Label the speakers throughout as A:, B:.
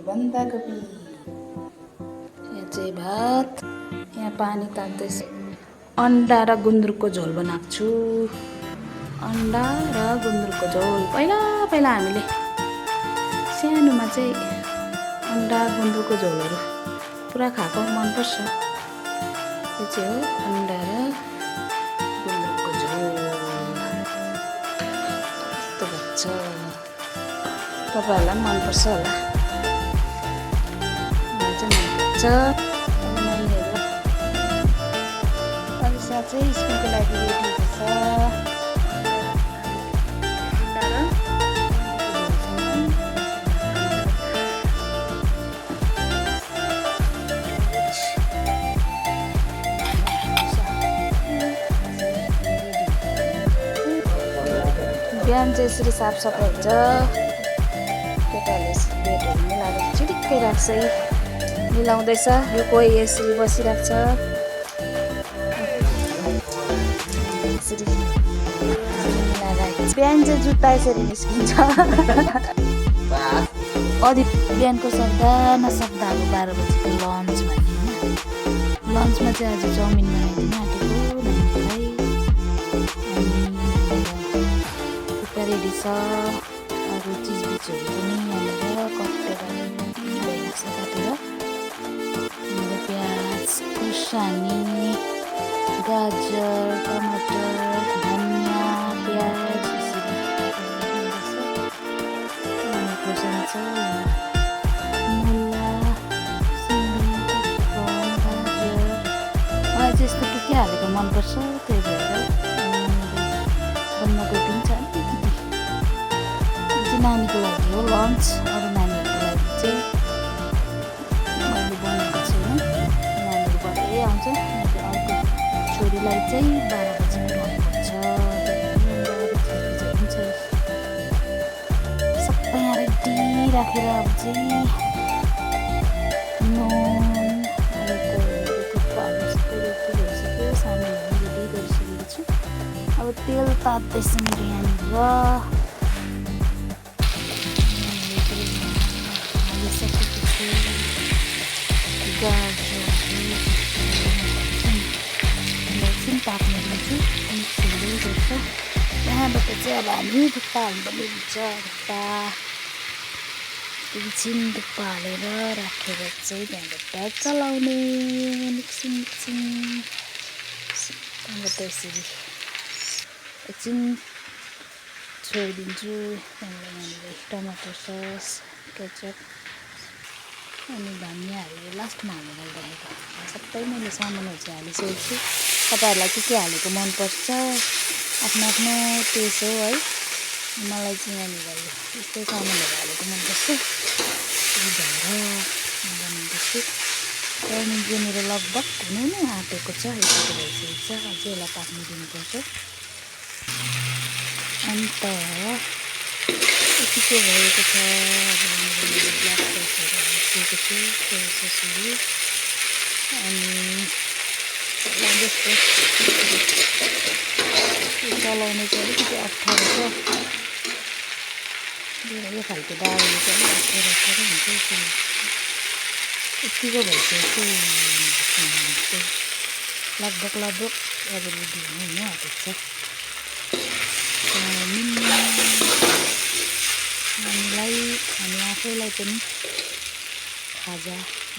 A: बन्दाकोपी, यहाँ चाहिँ भात, यहाँ पानी तात्दैछ। अन्डा र गुन्द्रुकको झोल बनाएको छु। अन्डा र गुन्द्रुकको झोल पहिला हामीले सानोमा चाहिँ अन्डा गुन्द्रुकको झोलहरू पुरा खाएको मनपर्छ। यो चाहिँ हो अन्डा र गुन्द्रुकको झोल। यस्तो भएको छ। तपाईँहरूलाई पनि मनपर्छ होला। मलाई चाहिँ मनपर्छ। नानीहरू अलिसा चाहिँ स्कुलको लागि रेडी हुँदैछ। बिहान चाहिँ यसरी साफसफाइ हुन्छ। केटाहरूले बेडहरू मिलाएर चिटिक्कै राख्छ, मिलाउँदैछ। यो कोही यसरी बसिरहेको छ। यसरी मिलाएर बिहान चाहिँ जुत्ता यसरी निस्किन्छ। अधि बिहानको सक्दा नसक्दा अब 12 बजीको लन्च भन्ने होइन। लन्चमा चाहिँ आज चाउमिन बनाइदिनु आँटेको नानीहरूलाई। रेडी छ। अरू चिजबिजहरू पनि यहाँनिर कटेर भइरहेको छ। काटेर प्याज, खुर्सानी, गाजर, टमाटर, धनियाँ, प्याज यसरी खुर्सानी छ। मुला, सिमी, गाजर, मलाई चाहिँ यस्तो के हालेको मनपर्छ, त्यही भएर बन्दाकोपी पनि छ। नानीको लागि हो लन्च। अरू नानीहरूको लागि चाहिँ मैले बनाएको छैन। नानीहरू भरै आउँछ। अर्को छोरीलाई चाहिँ 12 बजीमा ल्याउनुपर्छ। सबै यहाँ रेडी राखेर अब चाहिँ नुन थुक्पाहरू सबै रेडी भइसक्यो। सामानहरू रेडी गरिसकेको छु। अब तेल तात्दैछ मेरो यहाँनिर। एकछिन ताप्नेमा चाहिँ मिक्स हुँदै गर्छ। त्यहाँबाट चाहिँ अब हामी थुक्पा हाल्नुपर्ने हुन्छ। एकछिन थुक्पा हालेर राखेर चाहिँ त्यहाँबाट चलाउने मिक्सिङ। त्यहाँबाट यसरी एकछिन छोडिदिन्छु। त्यहाँबाट टमाटर सस, केचप अनि धनियाँहरू लास्टमा हालेर राखेको। सबै मैले सामानहरू चाहिँ हालिसकेको छु। तपाईँहरूलाई के हालेको मनपर्छ आफ्नो आफ्नो टेस्ट हो है। मलाई चाहिँ यहाँनिर यस्तै सामानहरू हालेको मनपर्छ। त्यही भएर बनाउँदैछु। चाउमिन चाहिँ मेरो लगभग हुनु नै आँटेको छ। यतिको भइसकेको छ। अझै यसलाई पाक्नु दिनुपर्छ। अन्त यतिको भएको छ। अनि जस्तो चलाउने चाहिँ अलिकति अप्ठ्यारो छ। यो खालको दालले चाहिँ अलिक अप्ठ्यारो हुन्छ। यतिको भइसकेको लगभग अब रेडी हुनु आँटेको छ। हामीलाई हामी आफैलाई पनि खाजा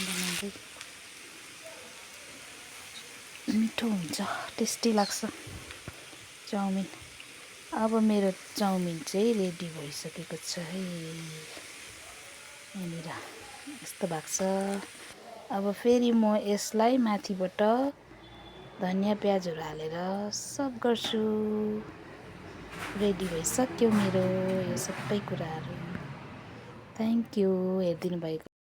A: बनाउँदै मिठो हुन्छ, टेस्टी लाग्छ चाउमिन। अब मेरो चाउमिन चाहिँ रेडी भइसकेको छ है। यहाँनिर यस्तो भएको छ। अब फेरि म यसलाई माथिबाट धनियाँ प्याजहरू हालेर सर्भ गर्छु। रेडी भइसक्यो मेरो यो सबै कुराहरू। थ्याङ्क यू हेरिदिनु भएको।